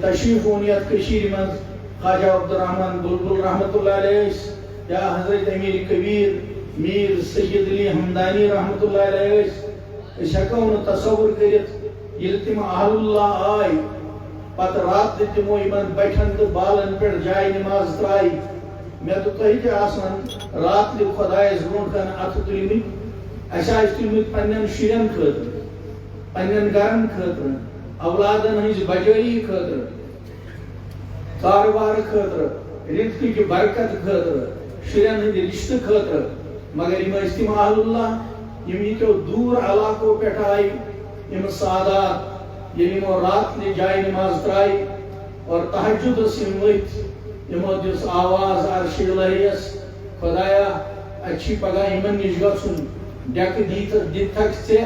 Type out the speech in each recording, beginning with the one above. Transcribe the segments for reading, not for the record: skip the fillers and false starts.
تشریف اونیت کشیر من خواجہ عبدالرحمن بلبل رحمۃ اللہ علیہ یا حضرت امیر کبیر میر سید علی حمدانی رحمۃ اللہ علیہ اس ہیکو تصور کرت یل تم اہل اللہ آئی پتہ رات تمو یمن بیٹھن تو بالن پہ جائے نماز ترائی میں تو تہ آسان رات خدائس برو کن ات تلمت اچھا تلمت پنن شرین خاطر پنن گرن خاطر اولادن ہز بجائی خاطر کاروبار خاطر رزق کی برکت خاطر شرین ہند رشتہ خاطر مگر یم تم اہل اللہ یم یتو دور علاقوں پہ آئی یم سادات یمو رات نے جائے نماز ترائی اور تہجد یم ورت یمو دس آواز عرش الہیس خدایا اچھی پگہ یمن نش گژھن ڈیک دتھک ژے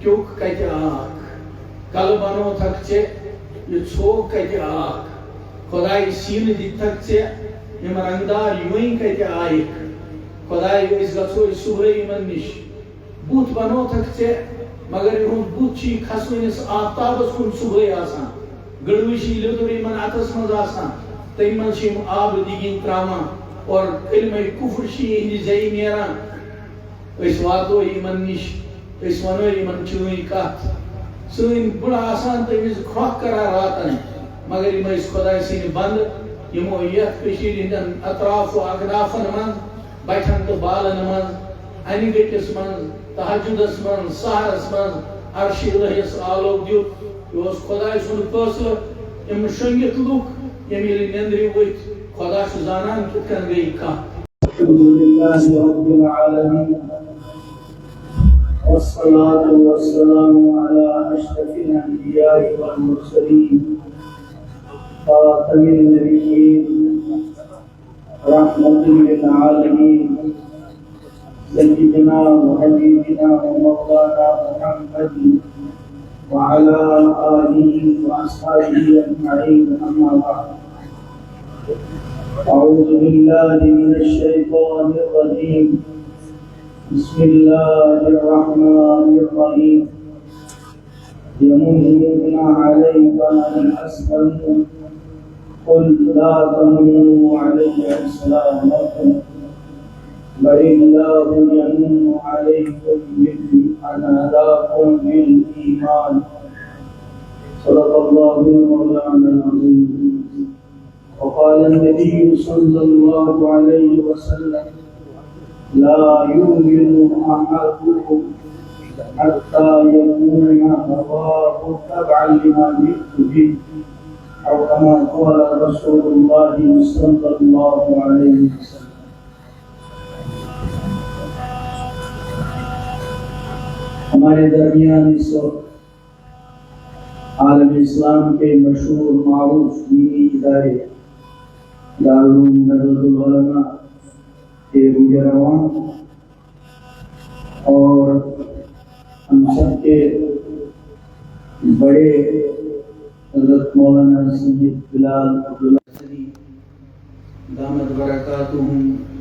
کیوک کتہ آک کل بنو تھک ژے یہ ژھوک کتہ آک خدائی سین دتھک ژے یم رنگدار یویں کتہ آئک خدائی اس گژھو صبح یمن نش بوت بنو تھک ژے مگر یہ بوت چھ کھسونس آفتابس کن صبح آسان گڑوشی لدر یمن اتس مز آسان تم من آب دیگین تراوان اور کلمہ کفر ہند زی نیران اس واتو یمن نش اس ونو یمن چوئی کت سن بڑا آسان تمس کھوکھ کران راتن مگر یم خدائے سن بند یمو یت کشیر ہندن اطراف و اکنافن من بٹھن تو بالن من ان گٹس من تہجدس من سحرس من عرش الہیس آلوک دیت یہ خدائے سن فیصلہ یم شنگت لوک یم یل نندری ورت خدا چھ زانان کت کن گئی کت الحمدللہ رب العالمین والصلاة والسلام على أشرف الأنبياء والمرسلين خاتم النبيين رحمة للعالمين سيدنا وحبيبنا ومولانا محمد وعلى آله وأصحابه أجمعين أما بعد أعوذ بالله من الشيطان الرجيم بسم الله الرحمن الرحيم يمنون عليك أن أسلموا قل لا تمنوا علي إسلامكم بل الله يمن عليكم أن هداكم للإيمان صدق الله مولانا العظيم وقال النبي صلى الله عليه وسلم لا يؤمن أحدكم حتى يكون هواه تبعا لما جئت به أو كما قال رسول الله صلى الله عليه وسلم. ہمارے درمیان اس وقت عالم اسلام کے مشہور معروف دینی ادارے دارالعلوم ندوۃ العلماء کے روح رواں اور ہم سب کے بڑے حضرت مولانا سید بلال عبداللہ دامت برکاتہم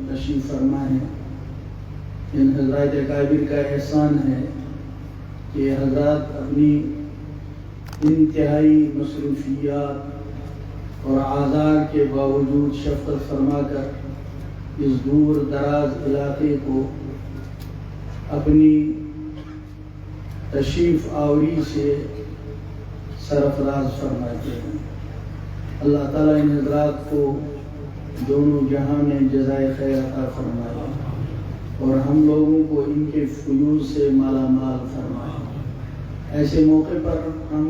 تشریف فرما ہے. ان حضرات اکابر کا احسان ہے کہ حضرات اپنی انتہائی مصروفیات اور اعذار کے باوجود شفقت فرما کر اس دور دراز علاقے کو اپنی تشریف آوری سے سرفراز فرماتے ہیں. اللہ تعالیٰ ان حضرات کو دونوں جہاں میں جزائے خیر عطا فرمائے اور ہم لوگوں کو ان کے فیوض سے مالا مال فرمائے. ایسے موقع پر ہم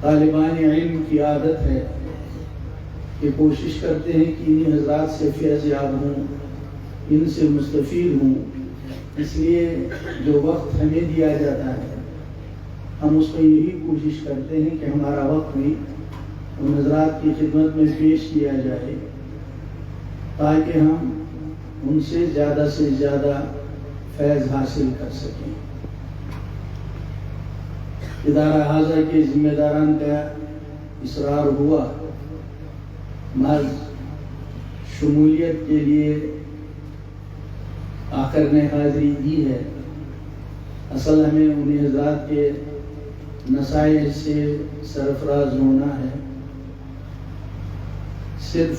طالبان علم کی عادت ہے کہ کوشش کرتے ہیں کہ انہی حضرات سے فیض یاب ہوں، ان سے مستفید ہوں. اس لیے جو وقت ہمیں دیا جاتا ہے ہم اس کو یہی کوشش کرتے ہیں کہ ہمارا وقت بھی ان حضرات کی خدمت میں پیش کیا جائے تاکہ ہم ان سے زیادہ فیض حاصل کر سکیں. ادارہ حاضر کے ذمہ داران کا اصرار ہوا محض شمولیت کے لیے آخر نے حاضری دی ہے. اصل ہمیں انہیں حضرات کے نصائح سے سرفراز ہونا ہے. صرف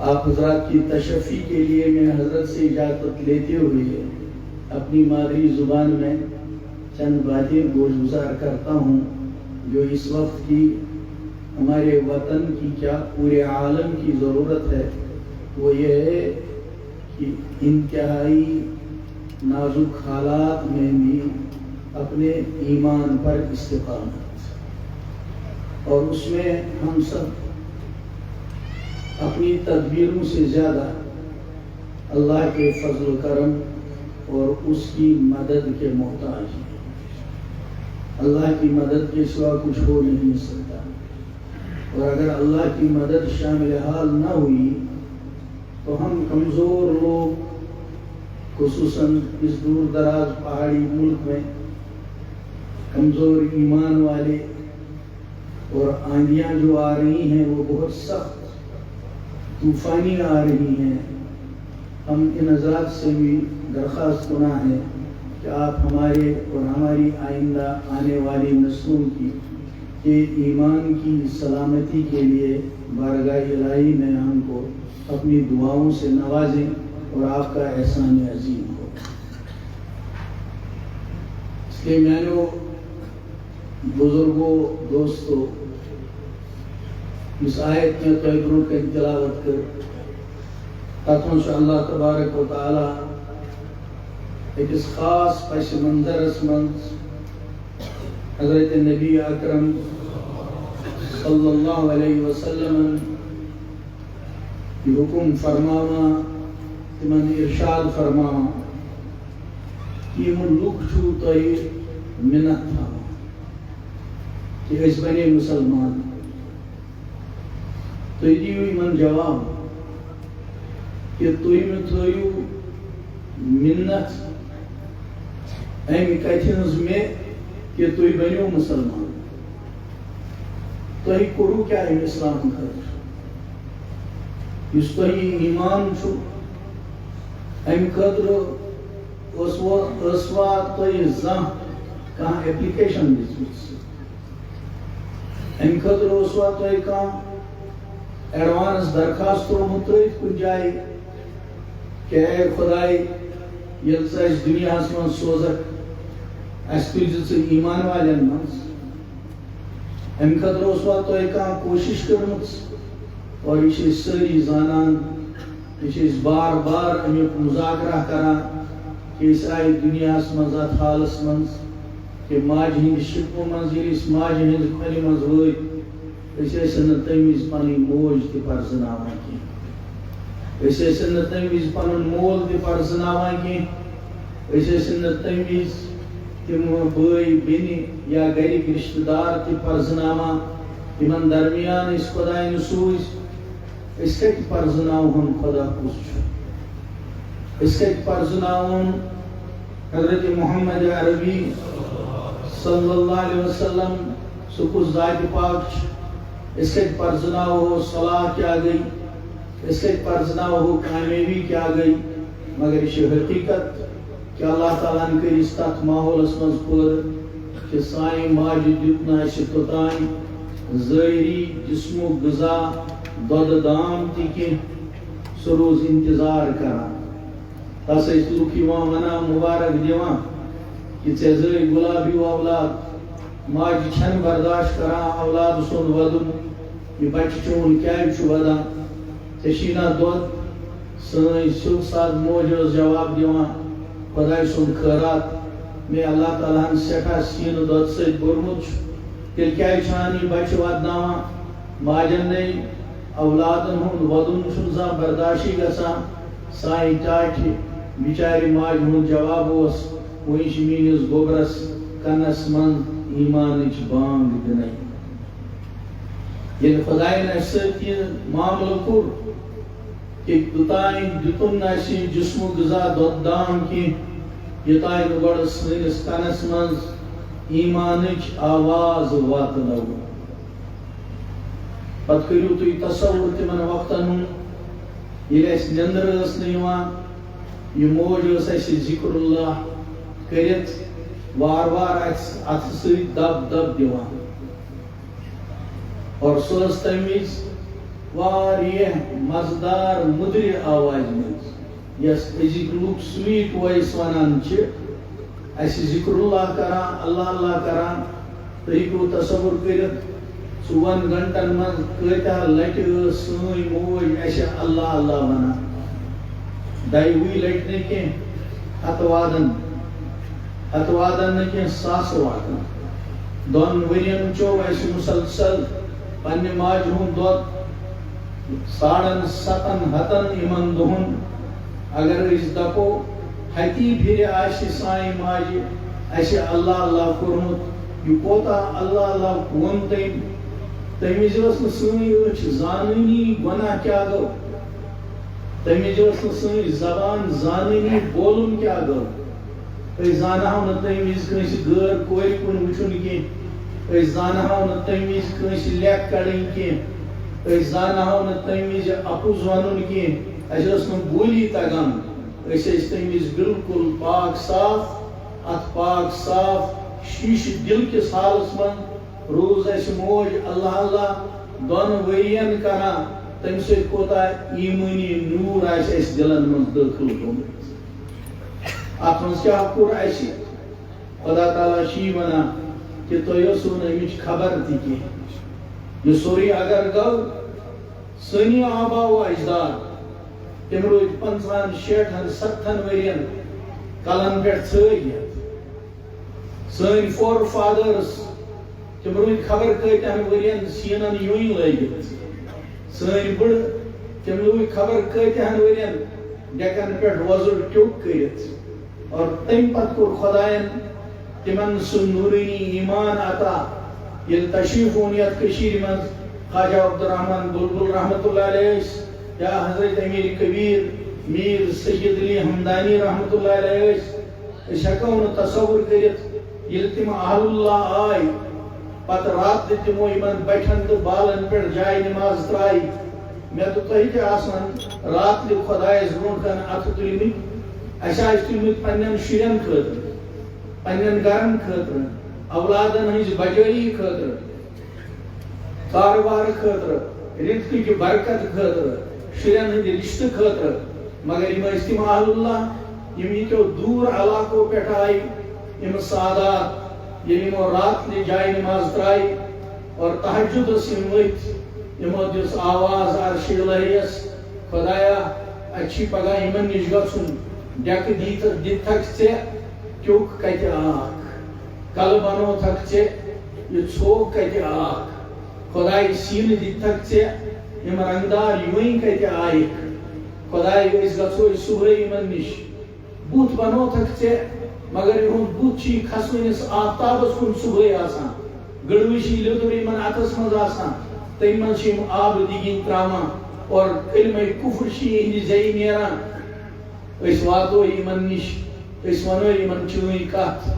آپ حضرات کی تشفی کے لیے میں حضرت سے اجازت لیتے ہوئے اپنی مادری زبان میں چند باتیں گوشگزار کرتا ہوں جو اس وقت کی ہمارے وطن کی کیا پورے عالم کی ضرورت ہے. وہ یہ ہے کہ انتہائی نازک حالات میں بھی اپنے ایمان پر استقامت، اور اس میں ہم سب اپنی تدبیروں سے زیادہ اللہ کے فضل و کرم اور اس کی مدد کے محتاج ہیں. اللہ کی مدد کے سوا کچھ ہو نہیں سکتا، اور اگر اللہ کی مدد شامل حال نہ ہوئی تو ہم کمزور لوگ، خصوصاً اس دور دراز پہاڑی ملک میں کمزور ایمان والے، اور آندیاں جو آ رہی ہیں وہ بہت سخت طوفانی آ رہی ہیں. ہم ان حضرات سے بھی درخواست گناہ ہے کہ آپ ہمارے اور ہماری آئندہ آنے والی نسلوں کی ایمان کی سلامتی کے لیے بارگاہ الہی میں ہم کو اپنی دعاؤں سے نوازیں اور آپ کا احسان عظیم ہو. اس لیے میں نے بزرگوں، دوستوں، اس آیت میں قیدروں کے تلاوت کر تاتوں سے اللہ تبارک و تعالی ایک خاص پس منظر اسمنز حضرت نبی اکرم صلی اللہ علیہ وسلم کی حکم فرمانا، تمن ارشاد فرمانا کہ من لوگ چھو توئی منت تھا کہ اس بنے مسلمان. تو یہ من جواب کہ توئی میں تھویو منت ایم کتھنز میں کہ توئی بنیو مسلمان. توئی کرو کیا ہے اسلام خاطر؟ اس توئی ایمان چھو ایم خاطر اسوا توئی زاں کہاں اپلیکیشن دیس ایم خاطر اسوا توئی کہاں ایڈوانس درخواست ترمت کن جائے کہ اے خدائی یل سا اس دنیا من سوزک اس تجھ ایمان والن من ام خاطر اسوا تو کھانا کوشش کرمت، اور یہ ساری زانان، یہ بار بار امیک مذاکرہ کران کہ اس آئی دنیا من ات حالس من کہ ماج ہند شکو من اس ماج ہند کھلی من وت تمز پن موج تہ پرزناوان کی، تمز پن مول تہ پرزناوان کی، تمز تم بھائی بینی یا گرک رشتہ دار تہ پرزناوان. تمن درمیان اس خدائن سوز اس کت پرزناون خدا کس اس کت پرزناون حضرت محمد عربی صلی اللہ علیہ وسلم سکس ذات پاک. اس کے پرزناو ہو صلاح کیا گئی، اس کے پرزناو ہو کامیابی کیا گئی، مگر یہ حقیقت کہ اللہ تعالیٰ نے کر اس تک ماحول اسمز پر کہ سائیں ماجد جتنا اس توتائیں ظاہری جسم و غذا دود دام تھی کہ سروز انتظار کرا. تاسا اس لوکی منا مبارک دیوان کہ ژے گلابی اولاد ماج چھن برداشت کرا اولاد سن ودن یہ بچہ چون کیا ودان ژےشینا دود سن سیو سات موج جواب دیوان خدائے سن خیرات میں اللہ تعالیٰ ہن سٹھا سین دود ست بورمت تیل کیا یہ بچہ ودناوان ماجن نے اولادن ہند ودن زان برداشی گسان. سائیں ٹاٹھ بچاری ماج ہند جواب اس وہی میس گوبرس کنس من ایمانچ بانگ دنائی. یل خدائن اس یہ معاملہ کور کہ توتائیں دتن اسی جسم و غذا دود دام کی یوتائیں گوڑ سنس کنس من ایمانچ آواز واتنو. پت کریو تھی تصور تمن وقتن یل اس نندر اس نیوان یہ موج اس ذکر اللہ کرت وار وار اتھ ست دب دب دیوان اور سہ ٲس تمہِ وِزِ واریاہ مزٕدار مٔدرِ آوازِ منٛز یۄس أزِکۍ لُکھ سویٖٹ وایِس وَنان چھِ اَسہِ ذِکر اللہ کران اللہ اللہ کران تُہۍ ہیٚکِو تصور کٔرِتھ 4 گھنٹن منٛز کۭتیاہ لٹہِ ٲس سٲنۍ موج اَسہِ اللہ اللہ وَنان 2 لٹہِ نہٕ کینٛہہ ہتہٕ وادن نہٕ کینٛہہ ساسہٕ وادن 2 ؤرین چوٚو اَسہِ مُسلسل پننہِ ماجہِ ہُنٛد دۄد 7.5 ہتن یِمن دۄہن اگر أسۍ دپو ہتی پھرِ آسہِ سانہِ ماجہِ اَسہِ اللہ اللہ کوٚرمُت یہِ کوتاہ اللہ اللہ ووٚن تٔمۍ تمہِ وِزِ ٲس نہٕ سٲنۍ أچھ زانٲنی گۄناہ کیٛاہ گوٚو تمہِ وِزِ ٲس نہٕ سٲنۍ زبان زانٲنی بولُن کیٛاہ گوٚو أسۍ زانہو نہٕ تمہِ وِزِ کٲنٛسہِ غٲر کورِ کُن وٕچھُن کینٛہہ أسۍ زانہو نہٕ تمہِ وِزِ کٲنٛسہِ لیٚکھ کڑٕنۍ کینٛہہ أسۍ زانہو نہٕ تمہِ وِزِ اپُز ونُن کینٛہہ اَسہِ ٲس نہٕ بولی تگان أسۍ ٲسۍ تمہِ وِزِ بِلکُل پاک صاف اتھ پاک صاف شیٖشہٕ دِل کِس حالس منٛز روٗز اَسہِ موج اللہ اللہ 2 ؤرین کران تمہِ سۭتۍ کوتاہ ایٖمٲنی نوٗر آسہِ اَسہِ دِلن منٛز دٲخل گوٚمُت اتھ منٛز کیٛاہ کوٚر اَسہِ خدا تعالیٰ چھُ یی ونان کہ تۄہہِ ٲسوٕ نہٕ اَمِچ خبر تہِ کینٛہہ یہِ سورُے اگر گوٚو سٲنی آبا و اجداد تِم روٗدۍ 50 60 70 ؤرین کلن پٮ۪ٹھ ژھٲگِتھ سٲنۍ فور فادٲرٕس تِم روٗدۍ خبر کۭتیاہن ؤرین سیٖنن یوٗنۍ لٲگِتھ سٲنۍ بٕڑٕ تِم روٗدۍ خبر کۭتیاہن ؤرین ڈٮ۪کن پٮ۪ٹھ وۄزُل ٹیوٚک کٔرِتھ اور تمہِ پتہٕ کوٚر خۄداین تِمن سُہ نوٗرٲنی ایٖمان عطا ییٚلہِ تشریٖف اوٚن یتھ کٔشیٖرِ منٛز خواجہ عبدالرحمان بُلبُل رحمتہ اللہ علیہ ٲسۍ یا حضرت امیر کبیر میر سید علی ہمدانی رحمتہ اللہ علیہ ٲسۍ أسۍ ہٮ۪کو نہٕ تصور کٔرِتھ ییٚلہِ تِم اہل اللہ آے پتہٕ راتہٕ تِمو یِمن بٹھٮ۪ن تہٕ بالن پٮ۪ٹھ جاے نماز ترٛایہِ مےٚ تہٕ تۄہہِ تہِ آسان راتلہِ خۄدایس برونٛٹھ کَن اَتھٕ تُلمٕتۍ اَسہِ آسہِ تُلمٕتۍ پننٮ۪ن شُرٮ۪ن خٲطرٕ پننٮ۪ن گرن خٲطرٕ اولادن ہٕنٛزِ بجٲیی خٲطرٕ کارٕبار خٲطرٕ رِزقٕچ برکت خٲطرٕ شُرٮ۪ن ہٕنٛدِ رِشتہٕ خٲطرٕ مگر یِم ٲسۍ تِم اہل اللہ یِم ییٚتیو دوٗر علاقو پٮ۪ٹھ آیہِ یِم سادات ییٚلہِ یِمو راتلہِ جایہِ نماز ترٛایہِ اور تہجُدس یِم ؤتھۍ یِمو دِژ آواز عرشِ الہیَس خۄدایا اَسہِ چھُے پگاہ یِمن نِش گژھُن ڈٮ۪کہٕ دِتھکھ ژےٚ ٹیوٚک کتہِ آکھ کلہٕ بنوتھکھ ژےٚ یہِ ژھوٚگ کتہِ آکھ خۄداے سیٖنہٕ دِتھکھ ژےٚ یِم رنگدار یوٗنۍ کتہِ آیکھ خۄداے أسۍ گژھو صُبحٲے یِمن نِش بُتھ بنوتھکھ ژےٚ مگر یِہُنٛد بُتھ چھُے کھسوٕنِس آفتابس کُن صُبحٲے آسان گٔڑوٕچی لیٚدُر یِمن اتھس منٛز آسان تمہِ منٛز چھِ یِم آبہٕ دِگِنۍ تراوان اور کلمہ کُفر چھِ یِہنٛدِ زیٚیہِ نیران أسۍ واتو یِمن نِش أسۍ ونو یِمن چٲنۍ کتھ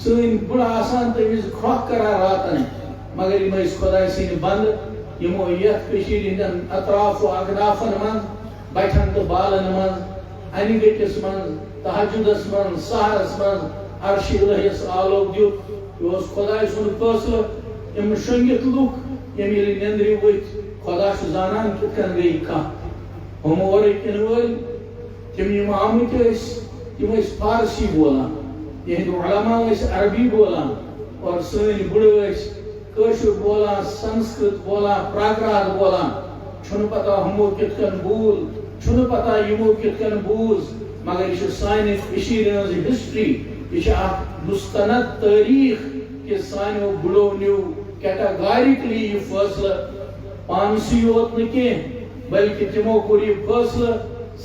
سٲنۍ بٕڑٕ آسان تمہِ وِزِ کھرٛۄکھ کران راتن مگر یِم ٲسۍ خۄداے سٕنٛدِ بنٛدٕ یِمو یتھ کٔشیٖرِ ہٕنٛدٮ۪ن اطراف و اقدافن منٛز بٹھٮ۪ن تہٕ بالن منٛز انہِ گٔٹِس منٛز تہجُدس منٛز سحرس منٛز عرشِ الہیَس آلوک دیُت یہِ اوس خۄداے سُنٛد فٲصلہٕ یِم شۄنٛگِتھ لُکھ یِم ییٚلہِ نیٚنٛدرِ ؤتھۍ خۄدا چھُ زانان کِتھ کٔنۍ گٔیہِ کتھ ہُم اورٕکۍ یِنہٕ وٲلۍ تِم یِم آمٕتۍ ٲسۍ تِم ٲسۍ فارسی بولان یِہنٛدۍ علما ٲسۍ عربی بولان اور سٲنۍ بٕڑٕ ٲسۍ کٲشُر بولان سنسکرت بولان پراکرات بولان چھُنہٕ پتہ ہُمو کِتھ کٔنۍ بوٗل چھُنہٕ پتہ یِمو کِتھ کٔنۍ بوٗز مگر یہِ چھُ سانہِ کٔشیٖرِ ہٕنٛز ہسٹری یہِ چھِ اکھ مستند تٲریٖخ کہِ سانیو بٕڑو نیوٗ کیٹاگارِکلی یہِ فٲصلہٕ پانسٕے یوت نہٕ کینٛہہ بلکہِ تِمو کوٚر یہِ فٲصلہٕ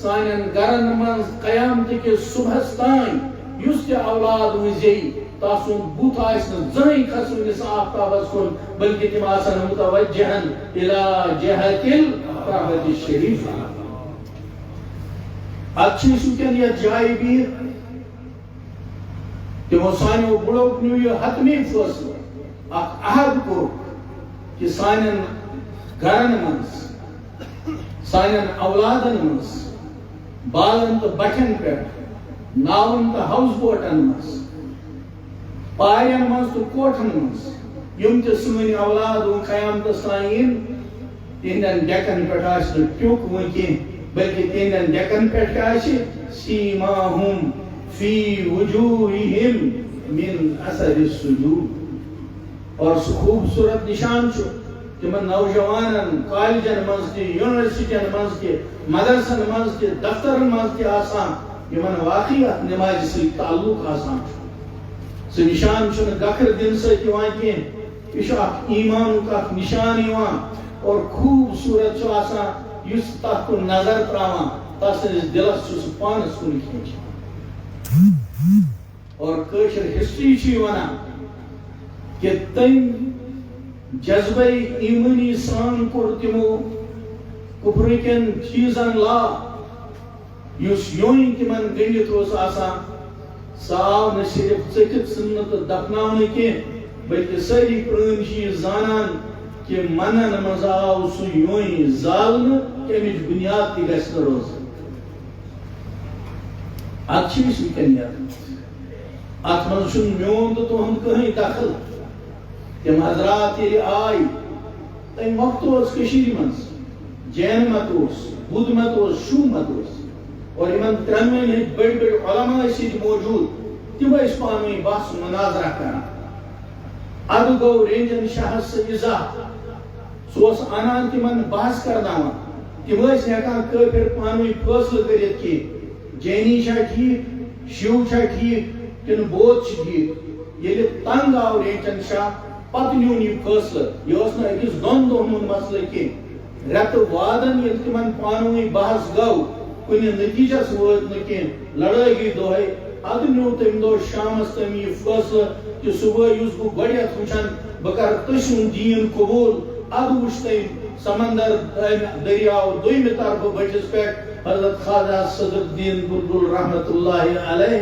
سانٮ۪ن گرن منٛز قیامتہٕ کِس صُبحس تام یُس تہِ اولاد وۄنۍ زیٚیہِ تسُنٛد بُتھ آسہِ نہٕ زٕہٕنۍ کھسوٕنِس آفتابس کُن بلکہِ تِم آسن مُتوجہن اِلی جہتِ الکعبۃ الشریٖفہ اتھ چھِ أسۍ وٕنکٮ۪ن یتھ جایہِ بِہِتھ تِمو سانیو بٕڑو نیوٗ یہِ حتمی فٲصلہٕ اکھ عہد کوٚرُکھ کہِ سانٮ۪ن گرن منٛز سانٮ۪ن اولادن منٛز بالن تہٕ بٹھٮ۪ن پٮ۪ٹھ ناون تہٕ ہاوُس بوٹن منٛز پارین مز تو کوٹھن مز یم تہ سن اولاد و قیامتس تائین تہندین ڈیکن پہ ٹیوک ون بلکہ تہندین ڈیکن پہ سیماہم فی وجوہہم من اثر السجود اور سہ خوبصورت نشان تمن نوجوانن کالجن مز تہ یونیورسٹین مز تہ مدرسن مز تہ دفترن مز تہ آسان یمن واقعی ات نماز سی تعلق آسان سہ نشان گکھر دن ستان کی یہ ایمان اخ نشان اور خوبصورت آسان اس تک کن نظر تراوان تس دلس سہ پانس کن کھینچان اور کشر ہسٹری ونان کہ تم جذبہ ایمانی سان کور تمو کفر کن چیزن لا اس یون تمن گنڈت روز آسان ساو نہ صرف ژٹت ژھنہ تو دفناؤن کی بلکہ ساری پرٲنۍ چیز زانان کہ منن مز آو سہ یون زالن تمچ بنیاد تہ گژھِ نہٕ روزٕنۍ اتھ چھِ أسۍ وٕنکٮ۪ن اتھ منٛز چھُنہٕ میون تہٕ تُہُنٛد کٕہٕنۍ دخل تم حضرات ییٚلہِ آے تمہِ وقتہٕ اوس کٔشیٖرِ منٛز جین مت اوس بدھ مت اوس شو مت اوس اور یمن ترٛنوٕنی ہٕنٛدۍ بٔڑۍ بٔڑۍ علما ٲسۍ ییٚتہِ موجوٗد تِم ٲسۍ پانہٕ ؤنۍ بحث مناظرہ کران ادٕ گوٚو رینجن شاہس سۭتۍ اِزاہ سُہ اوس انان تِمن بحث کرناوان تِم ٲسۍ ہٮ۪کان کٲفر پانہٕ ؤنۍ فٲصلہٕ کٔرِتھ کہِ جینی چھا ٹھیٖک شِو چھا ٹھیٖک کِنہٕ بودھ چھِ ٹھیٖک ییٚلہِ تنگ آو رینجن شاہ پتہٕ نیوٗن یہِ فٲصلہٕ یہِ اوس نہٕ أکِس دۄن دۄہن ہُنٛد مسلہٕ کینٛہہ رٮ۪تہٕ وادن ییٚلہِ تِمن پانہٕ ؤنۍ بحث گوٚو کُنہِ نتیٖجس وٲتۍ نہٕ کینٛہہ لڑٲے گٔے دۄہے ادٕ نیوٗ تمہِ دۄہ شامس تٔمۍ یہِ فٲصلہٕ کہ صبح یُس بہٕ گۄڈنٮ۪تھ وٕچھان بہٕ کرٕ تُہۍ سُنٛد دیٖن قبوٗل ادٕ وٕچھ تٔمۍ سمندر دٔریاو دوٚیمہِ طرفہٕ بٔٹھِس پٮ۪ٹھ حضرت خواجہ صدر الدین بلبل رحمتہ اللہ علیہ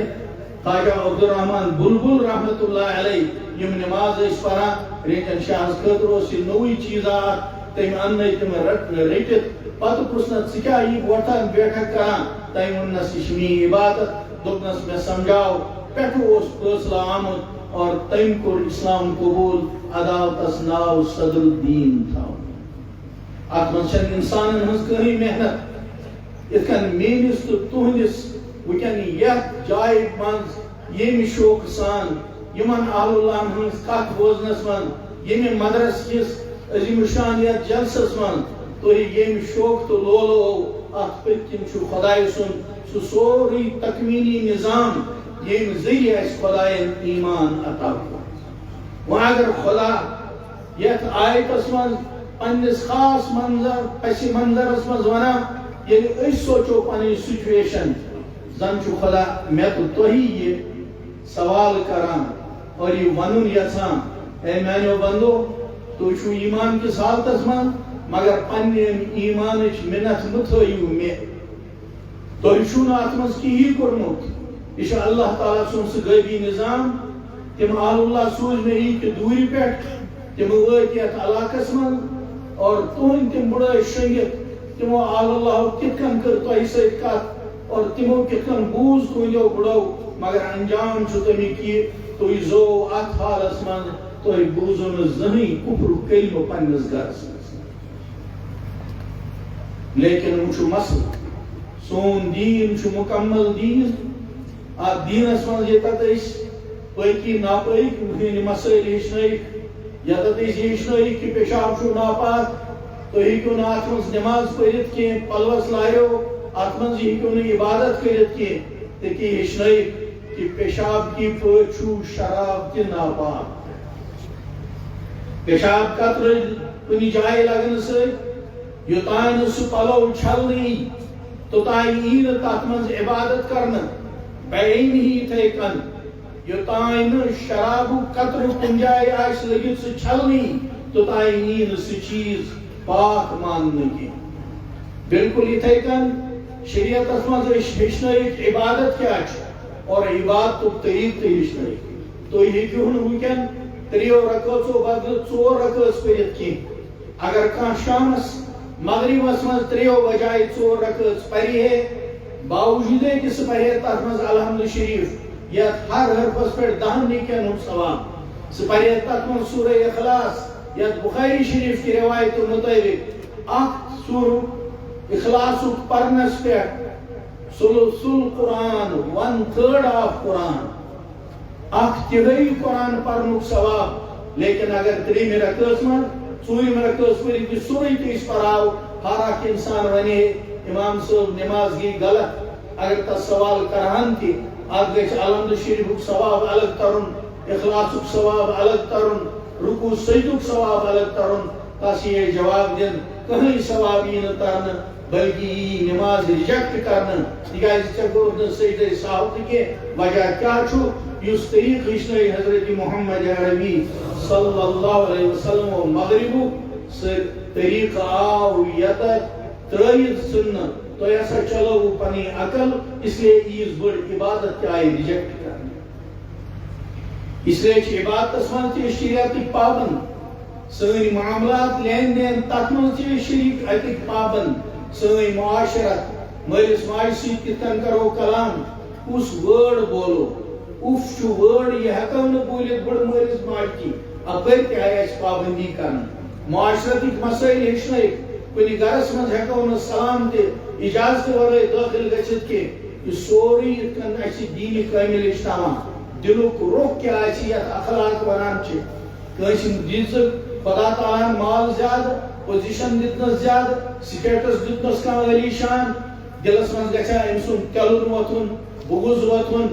خواجہ عبدالرحمان بلبل رحمتہ اللہ علیہ یم نماز ٲسۍ پران رینجن شاہس خٲطرٕ اوس یہِ نوٚوٕے چیٖزا اکھ تٔمۍ اننٲے تِم رٔٹِتھ پتہٕ پرٛژھنس ژٕ کیٛاہ یہِ وۄتھان بیٹھک کران تٔمۍ ووٚننس یہِ چھِ میٛٲنۍ عبادت دوٚپنس مےٚ سمجھاو پٮ۪ٹھٕ اوس فٲصلہٕ آمُت اور تٔمۍ کوٚر اسلام قبوٗل اداو تس ناو صدر الدین تھاوُن اتھ منٛز چھنہٕ انسانن ہٕنٛز کٕہٕنۍ محنت یِتھ کٔنۍ میٲنِس تہٕ تُہنٛدِس وٕنکٮ۪ن یتھ جایہِ منٛز ییٚمہِ شوقہٕ سان یِمن اہل اللہن ہٕنٛز کتھ بوزنس منٛز ییٚمہِ مدرس کِس عظیٖم الشان یتھ جلسس منٛز تُہۍ ییٚمہِ شوقہٕ تہٕ لولو اتھ پٔتۍ کِنۍ چھُ خۄداے سُنٛد سُہ سورُے تکوینی نظام ییٚمہِ ذٔریعہٕ اَسہِ خۄدایَن ایمان عطا کوٚر وۄنۍ اگر خۄدا یتھ آیتس منٛز پننِس خاص پسِ منظرس منٛز ونان ییٚلہِ أسۍ سونٛچو پنٕنۍ سچویشن زن چھُ خۄدا مےٚ تہٕ تۄہی یہِ سوال کران اور یہِ ونُن یژھان اے میانیو بندو تُہۍ چھِو ایمان کِس حالتس منٛز مگر پننہِ ایمانٕچ مِنت مہٕ تھٲیِو مےٚ تۄہہِ چھُو نہٕ اتھ منٛز کِہیٖنۍ کوٚرمُت یہ چھُ اللہ تعالیٰ سُنٛد سُہ غٲبی نظام تِم اہل اللہ سوٗزۍ مےٚ یہِ کہِ دوٗرِ پٮ۪ٹھ تِم وٲتۍ یتھ علاقس منٛز اور تُہنٛدۍ تِم بُڑٲے شۄنٛگِتھ تِمو اہل اللہو کِتھ کٔنۍ کٔر تۄہہِ سۭتۍ کتھ اور تِمو کِتھ کٔنۍ بوٗز تُہنٛدیو بُڑو مگر انجام چھُ تمیُک یہِ تُہۍ زوو اتھ حالس منٛز تۄہہِ بوٗزو نہٕ زٕہٕنۍ کُفرُک کلمہٕ پننِس گرس منٛز لیکن وٕچھو مسلہٕ سون دیٖن چھُ مُکمل دیٖن اتھ دیٖنس منٛز ییٚتٮ۪تھ أسۍ پٲکی ناپٲکۍ ہٕنٛدۍ مسٲیل ہیٚچھنٲیِکھ ییٚتٮ۪تھ أسۍ ہیٚچھنٲیِکھ کہِ پیشاب چھُ ناپاک تُہۍ ہیٚکِو نہٕ اتھ منٛز نٮ۪ماز پٔرِتھ کینٛہہ پلوس لاریو اتھ منٛز ہیٚکِو نہٕ عبادت کٔرِتھ کینٛہہ تہٕ کہِ ہیٚچھنٲیِکھ کہِ پیشاب کی پٲٹھۍ چھُ شراب تہِ ناپاک پیشاب قطرٕ کُنہِ جایہِ لگنہٕ سۭتۍ یوٚتانۍ نہٕ سُہ پلو چھلنہٕ یی توٚتانۍ یی نہٕ تتھ منٛز عبادت کرنہٕ بیٚیہِ یِتھے کٔنۍ یوٚتانۍ نہٕ شرابُک قطرٕ کُنہِ جایہِ آسہِ لٔگِتھ سُہ چھلنہٕ یی توٚتانۍ یی نہٕ سُہ چیٖز پاک ماننہٕ کینٛہہ بالکل یِتھے کٔنۍ شریعتس منٛز أسۍ ہیٚچھنٲیِکھ عبادت کیٛاہ چھُ اور عبادتُک طریٖقہٕ تہِ ہیٚچھنٲیِکھ تُہۍ ہیٚکِو نہٕ وٕنکٮ۪ن 3 رکٲژو بدلہٕ 4 رکٲژ پٔرِتھ کینٛہہ اگر کانٛہہ شامس مغربس منٛز 3 بجایہِ 4 رکٲژ پرِ ہے باوجوٗدے کہِ سُہ پرِ ہے تتھ منٛز الحمدُ شریٖف یت ہر حرفس پہ 10 نیکین ہند ثواب سپرے تک من سورہ اخلاص یت بخاری شریف کی روایت مطابق سور اخلاص پرنس پہ سلسل قرآن 1/3 آف قرآن تہائی قرآن پرنک ثواب لیکن اگر 3 رکعت من 4 رکعت پڑھ کہ سورہ تیس پڑھاو ہر اخ انسان ونی امام صاحب نماز گئی غلط اگر تس سوال کرہن تھی ات گھ الحمد شریف ثواب الگ ترن اخلاص ثواب الگ ترن رکوع سجدک ثواب الگ ترن تس یہ جواب دن کہیں ثواب یہ ترن بلکہ یہ نماز ریجیکٹ کرنا تکیاز ژے گوٚوُتھ نہٕ سجدہ سہو تہِ کینٛہہ وجہ کیا چھُ یُس طریق ہیٚچھنٲوۍ حضرت محمد عربی صلی اللہ علیہ وسلم و مغربُک سُہ طریق آو یتتھ ترٲیِتھ ژھٕننہٕ تۄہہِ ہسا چلٲوٕ پنٕنۍ عقل اس لیے ییٖژ بٔڑ عبادت تہِ آیہِ رِجیکٹ کرنہٕ اس لیے چھِ عبادتس منٛز تہِ شریعتٕکۍ پابند سٲنۍ معاملات لین دین تتھ منٛز تہِ شریعت اتٕکۍ پابند سٲنۍ معاشرت مٲلِس ماجہِ سۭتۍ کِتھ کٔنۍ کرو کلام کُس وٲڈ بولو اُف چھُ وٲڈ یہِ ہٮ۪کو نہٕ بوٗلِتھ بٔڑٕ مٲلِس ماجہِ کِنۍ اپٲرۍ تہِ آیہِ اَسہِ پابندی کرنہٕ معاشرتٕکۍ مسٲیل ہیٚچھنٲیِکھ کُنہِ گرس منٛز ہٮ۪کو نہٕ سلام تہِ اجازتہٕ ورٲے دٲخل گٔژھِتھ کینٛہہ یہِ سورُے یِتھ کٔنۍ اَسہِ دیٖنہِ کٲمِل ہیٚچھناوان دِلُک رۄخ کیٛاہ آسہِ یتھ اخلاق ونان چھِ کٲنٛسہِ دِژٕکھ خدا تعالیٰ ہن مال زیادٕ پوزیشن دِتنس زیادٕ سٹیٹس دِتنس کانٛہہ عٲلی شان دلس منٛز گژھِ أمۍ سُنٛد کیلُن وۄتھُن بغض وۄتھُن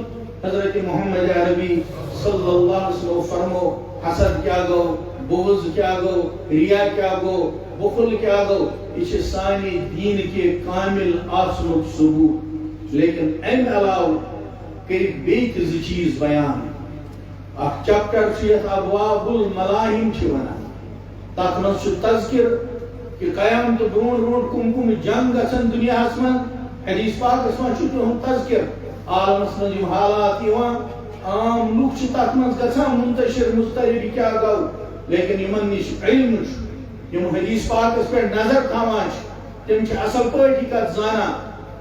حضرت محمد عربی صلی اللہ علیہ وسلم فرمو حسد کیا گو بغض کیا گو ریا کیا گو بخل کیا گو یہ چھِ سانہِ دین کے کامل آسنُک ثبوت لیکن امہِ علاوٕ کٔرِکھ بیٚیہِ تہِ 2 چیٖز بیان اکھ چپٹر چھُ یتھ ابواب الملاہم چھِ ونان تتھ منٛز چھُ تذکر کہ قیامت برونٛٹھ برونٛٹھ کم کم جنگ گژھن دنیاہس منٛز حدیث پاکس منٛز چھُ تِہُنٛد تذکر عالمس منٛز یِم حالات یِوان عام لُکھ چھِ تتھ منٛز گژھان منتشر مضطرب کیٛاہ گوٚو لیکن یِمن نِش علم چھُ یِم حدیث پاکس پٮ۪ٹھ نظر تھاوان چھِ تِم چھِ اصل پٲٹھۍ یہِ کتھ زانان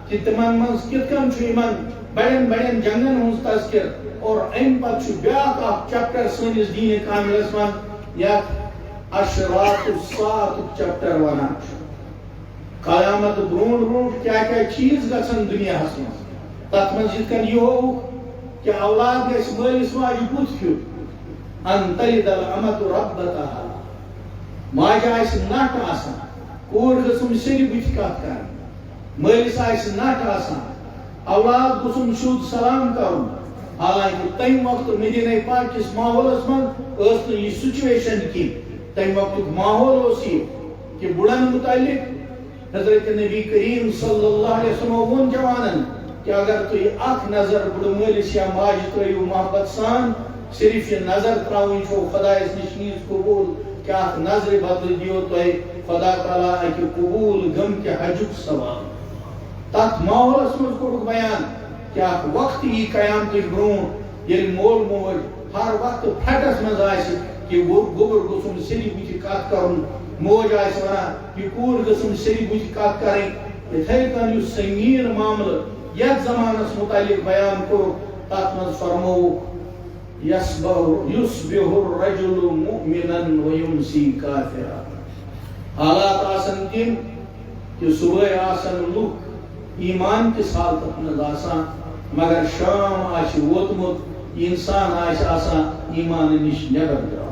کہ تِمن منٛز کِتھ کٔنۍ چھُ یِمن بڑٮ۪ن بڑٮ۪ن جنگن ہُنٛد تذکر اور امہِ پتہٕ چھُ بیٛاکھ اکھ چپٹر سٲنِس دیٖنہِ کاملس منٛز یتھ اشراط الساعتُک چپٹر ونان چھُ قیامت برونٛٹھ برونٛٹھ کیٛاہ کیٛاہ چیٖز گژھن دُنیاہس منٛز تتھ منٛز یِتھ کٔنۍ یہِ ہووُکھ کہ اولاد گژھِ مٲلِس ماجہِ بُتھ پھیُر ان تلد الامۃ ربتہا ماجہِ آسہِ نٹھ آسان کوٗر گٔژھٕم سیٚدِ بُتھِ کتھ کرٕنۍ مٲلِس آسہِ نٹھ آسان اولاد گوٚژھُم سیوٚد سلام کرُن حالانکہ تمہِ وقتہٕ مدینہ پاک کِس ماحولس منٛز ٲس نہٕ یہِ سُچویشن کینٛہہ تمہِ وقتُک ماحول اوس یہِ کہ بُڑن متعلق حضرت نبی کریم صلی اللہ علیہ وسلم ووٚن جوانن کہ اگر تُہۍ اکھ نظر بُڑٕ مٲلِس یا ماجہِ ترٲیِو محبت سان صرف یہ نظر تراؤن چھو خدایس نش نیز قبول کہ اکھ نظر بدلہٕ دِیو تۄہہِ خدا تعالیٰ اکہِ قبول گٔمتہِ حجُک ثواب تتھ ماحولس منٛز کوٚرُکھ بیان کہ اکھ وقت یی قیامتٕکۍ برونٛٹھ ییٚلہِ مول موج ہر وقتہٕ پھٹس منٛز آسہِ کہ گوٚبُر گوٚژھُم سیٚدِ بُتھِ کتھ کرُن موج آسہِ ونان یہِ کوٗر گٔژھٕم سیٚدِ بُتھِ کتھ کرٕنۍ یِتھے کٔنۍ یُس سنگیٖن معاملہٕ یتھ زمانس متعلق بیان کوٚرُکھ تتھ منٛز فرمووُکھ یُصبح الرجل مؤمنا ویمسی کافرا حالات آسن تِم کہ صبحٲے آسن لُکھ ایمان کِس حالتس منٛز آسان مگر شام آسہِ ووتمُت انسان آسہِ آسان ایمان نِش نٮ۪بر درٛامُت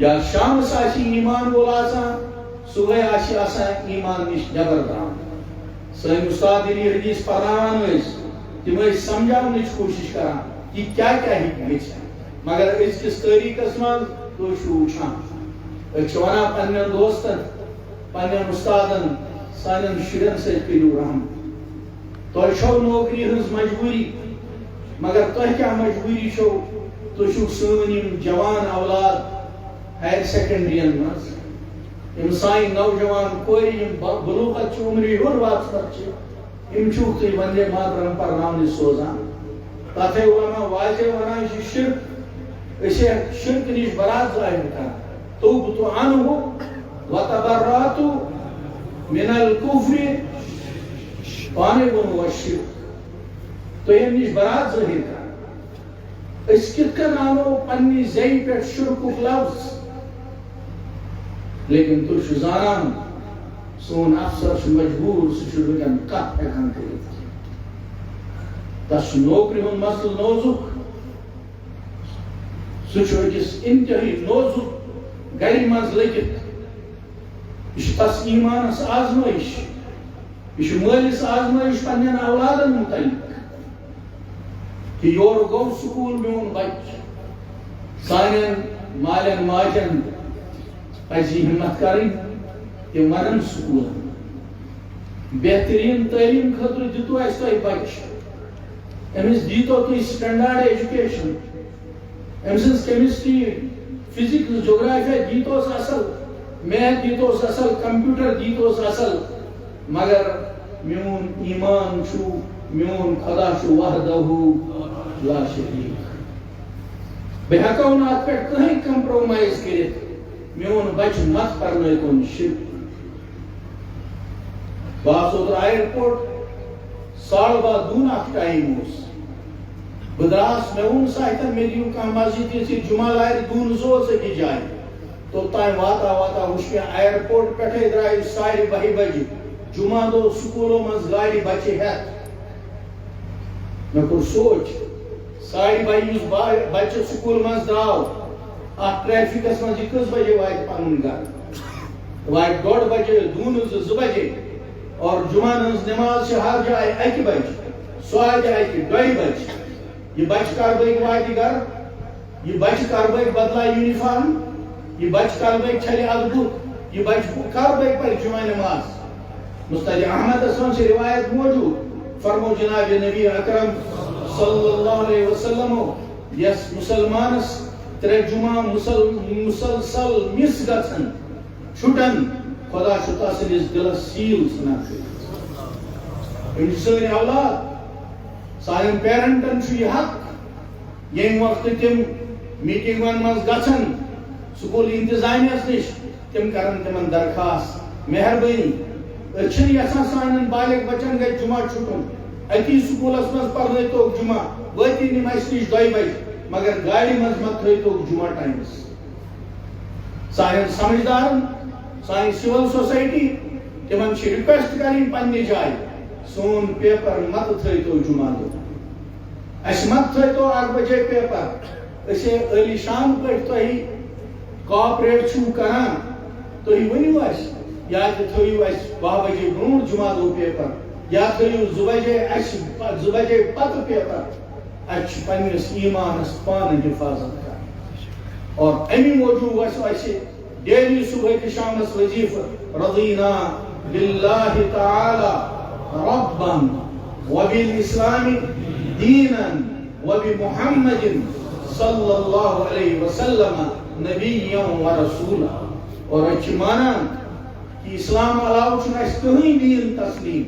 یا شامس آسہِ ایمان وول آسان صبحٲے آسہِ آسان ایمان نِش نٮ۪بر درٛامُت سٲنۍ اُستاد ییٚلہِ یہِ حدیث پرناوان ٲسۍ تِم ٲسۍ سمجھاونٕچ کوٗشش کران کہ کیٛاہ کیٛاہ ہیٚکہِ گٔژھِتھ مگر أزکِس تٲریٖخس منٛز تُہۍ چھِو وٕچھان أسۍ چھِ ونان پننٮ۪ن دوستن پننٮ۪ن اُستادن سانٮ۪ن شُرٮ۪ن سۭتۍ کٔرِو رحم تۄہہِ چھو نوکری ہٕنٛز مجبوٗری مگر تۄہہِ کیٛاہ مجبوٗری چھو تُہۍ چھِو سٲنۍ یِم جوان اولاد ہایر سیکنڈرین منٛز یِم سانہِ نوجوان کورِ یِم بلوغت چھِ عمرِ ہیوٚر واتمژٕ چھِ یِم چھِو تُہۍ وندے ماترم پرناونہِ سوزان تتھ ہے علماء واضح ونان یہِ چھُ شرک أسۍ چھِ شرکہٕ نِش برات ظٲہِر کران توبت عنہ وتبرأت من الكفر پانے ووٚن وۄنۍ شرک تو یہ نش برات ظاہر کر اس کت کن آنو پنی زی پہ شرکک لفظ لیکن تو شزان سون افسر مجبور سکن کت ہیکان کرت تس نوکری ہن مسل نوزک سکس انتہائی نوزک گری مز لگت یہ تس ایمانس آزمائش یہ مالس آزمائش پنن اولادن متعلق کہ یور گو سکول میون بچ سانن مالن ماجن پزی ہمت کریں کہ مرن سکول بہترین تعلیم خاطر دتو اس تہ بچ امس دیتو تھی سٹینڈرڈ ایجوکیشن امس کیمسٹری فزکس جغرافیہ دیتوس اصل میتھ دیتوس اصل کمپیوٹر دیتوس اصل مگر میون ایمان چھو میون خدا چھو وحدہ لا شریک بہ ہکو نہ ات پہ کہیں کمپرومائز کرت میون بچ مت پرنے کن شرک باس اوتر ایئرپورٹ 12:30 اخ ٹائم اس بدراس میں ان سایتن میں دیو کا مسجد سے جمعہ لائر دون زو سے کی جائے تو تائم واتا واتا اس میں ایئرپورٹ پٹھے درائی 12:30 بجے جمعہ دو سکولوں مز گاڑی بچے ہے میں کو سوچ 12:30 بچے سکول مز دراؤ آپ ٹریفک اس مز کس بجے وائد پانون گا وائد 2 بجے دون زو بجے اور جمعہ نماز شہر جائے 1 بجے سوائے جائے 2 بجے یہ بچ کر بیگ وائد گھر یہ بچ کر بیگ بدلا یونیفارم یہ بچ کر بیگ چھلے ادبت یہ بچ کر بیگ پر جمعہ نماز مستدی احمد اسلام سے روایت موجود فرمو جناب نبی اکرم صلی اللہ علیہ وسلم یس مسلمانس 3 جمعہ مسلسل مس گژھن چھٹن خدا شتا سنس دلس سیل سنا سن اولاد سان پیرنٹن یہ حق یم وقت تم میٹنگن مز گژھن سکول انتظامیہ نش تم کرن تمن درخواست مہربانی اچھن یسان سان بالغ بچن گئی جمعہ چھٹن اتی سکولس مز پرنے تو جمعہ وتی نم اس نش 2 بجے مگر گاڑی مز مت تھوی تو جمعہ ٹائمس سان سمجھدارن سان سول سوسائٹی تمن چھ ریکویسٹ کریں پنہ جائے سون پیپر مت تھوی تو جمعہ دو اس مت تھوی تو 8 بجے پیپر اسے علی شان پہ تھی کوآپریٹ چھو کران تھی ونیو اس یا تھویو اس 12 بجے برون جمعہ دو پیپر یا تھویو 2 بجے پتہ پیپر اچھ پنس ایمانس پان حفاظت کر اور امی موجود اسے ڈیلی صبح کے شام وظیفہ رضینا باللہ تعالی ربا وبالاسلام دینا وبمحمد صلی اللہ علیہ وسلم نبیا ورسولا اور اچھ مانا کہ اسلام علاوہ چھنا اس کہیں دین تسلیم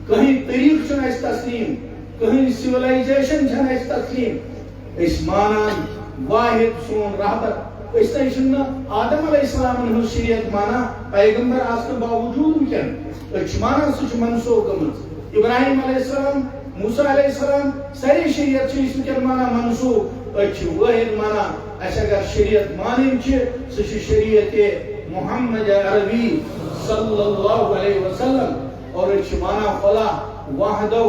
کہیں طریق چھنا اس تسلیم کہیں سیولائزیشن چھنا اس تسلیم اس مانا واحد سون رہبر اس طرح آدم علیہ السلام نے شریعت مانا پیغمبر آسن باوجود کن اچھ مانا سچ منسوخ گمت ابراہیم علیہ السلام موسیٰ علیہ السلام ساری شریعت چھ اس کن مانا منسوخ اچھ واحد مانا اس اگر شریعت مانیم چھ سچ شریعت محمد عربی صلی اللہ علیہ وسلم اور اچھ مانا خلا وحدہ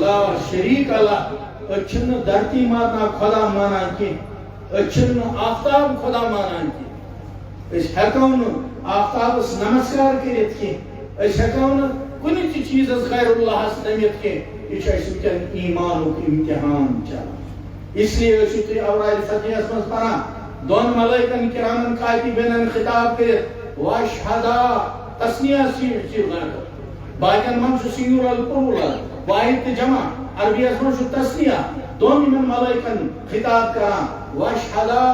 لا شریک اللہ اچھن دھرتی مانا خدا مانا کی اچھن آفتاب خدا مانا کی اس ہکون آفتاب اس نمسکار کرت کی اس ہکون کنی چی چیز از غیر اللہ اس نمیت کی اس وچن ایمان و امتحان چلا اس لیے اشتی اورائل فتح اسمس پرا دون ملائکن کرامن کاتبین خطاب کرت واشہدا تسنیہ سیر غرق باقین من شو سینور القرول واحد جمع عربی اسمن شو تسنیہ دون من ملائکن خطاب کرام واشہدا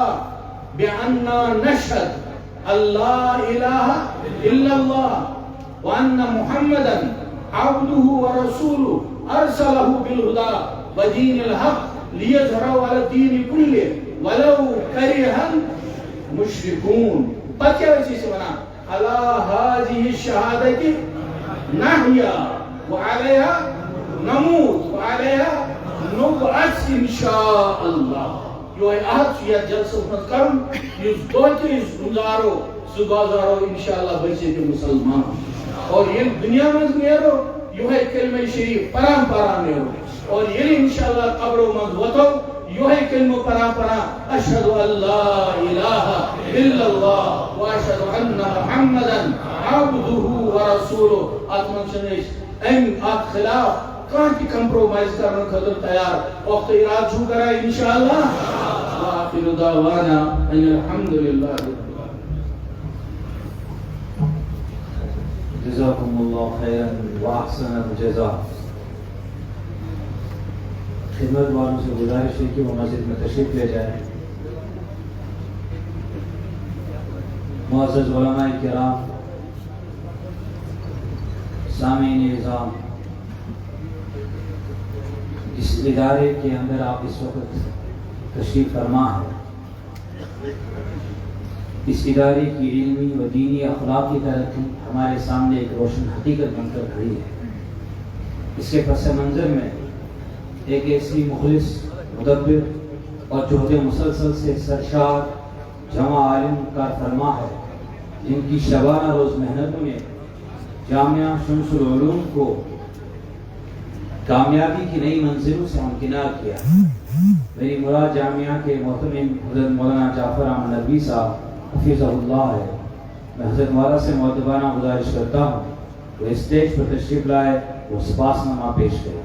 بأننا نشہد اللہ الہ الا اللہ وأن محمدا عبده ورسوله أرسله بالهدى ودين الحق ليظهره على الدين كله ولو كره المشركون بقي وجه سمنا على هذه الشهادة نحيا وعليها نموت وعليها نبعث ان شاء الله. یہ عہد یہ جلسہ من کرن اس دو گزارو گزارو انشاءاللہ بچے مسلمان اور یہ دنیا میں نیرو یہ کلمہ شریف پران پران نیرو اور یہ انشاءاللہ قبر من وتو یہ کلمہ پران پران اشهد ان لا اله الا الله واشهد ان محمدا عبده ورسوله. اتمن چنش ام خلاف کان کی کمپرومائز کرنے خاطر تیار وقت اراد شو کرا انشاءاللہ. واخر دعوانا ان الحمد لله رب العالمين. جزاكم الله خيرا واحسن الجزاء. خدمت والوں سے گزارش ہے کہ وہ مسجد میں تشریف لے جائیں. معزز علماء کرام، سامعین نظام، اس ادارے کے اندر آپ اس وقت تشریف فرما ہے، اس ادارے کی علمی و دینی اخلاقی ترقی ہمارے سامنے ایک روشن حقیقت بن کر کھڑی ہے. اس کے پس منظر میں ایک ایسی مخلص، مدبر اور جہد مسلسل سے سرشار جمع عالم کار فرما ہے، جن کی شبانہ روز محنتوں نے جامعہ شمس العلوم کو کامیابی کی نئی منزلوں سے ہمکنار کیا. میری مراد جامعہ کے محترم حضرت مولانا جعفر احمد ندوی صاحب حفظہ اللہ ہے. میں حضرت والا سے مؤدبانہ گزارش کرتا ہوں وہ اسٹیج پر تشریف لائے، وہ سپاس نامہ پیش کرے.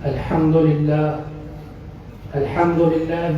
الحمد للہ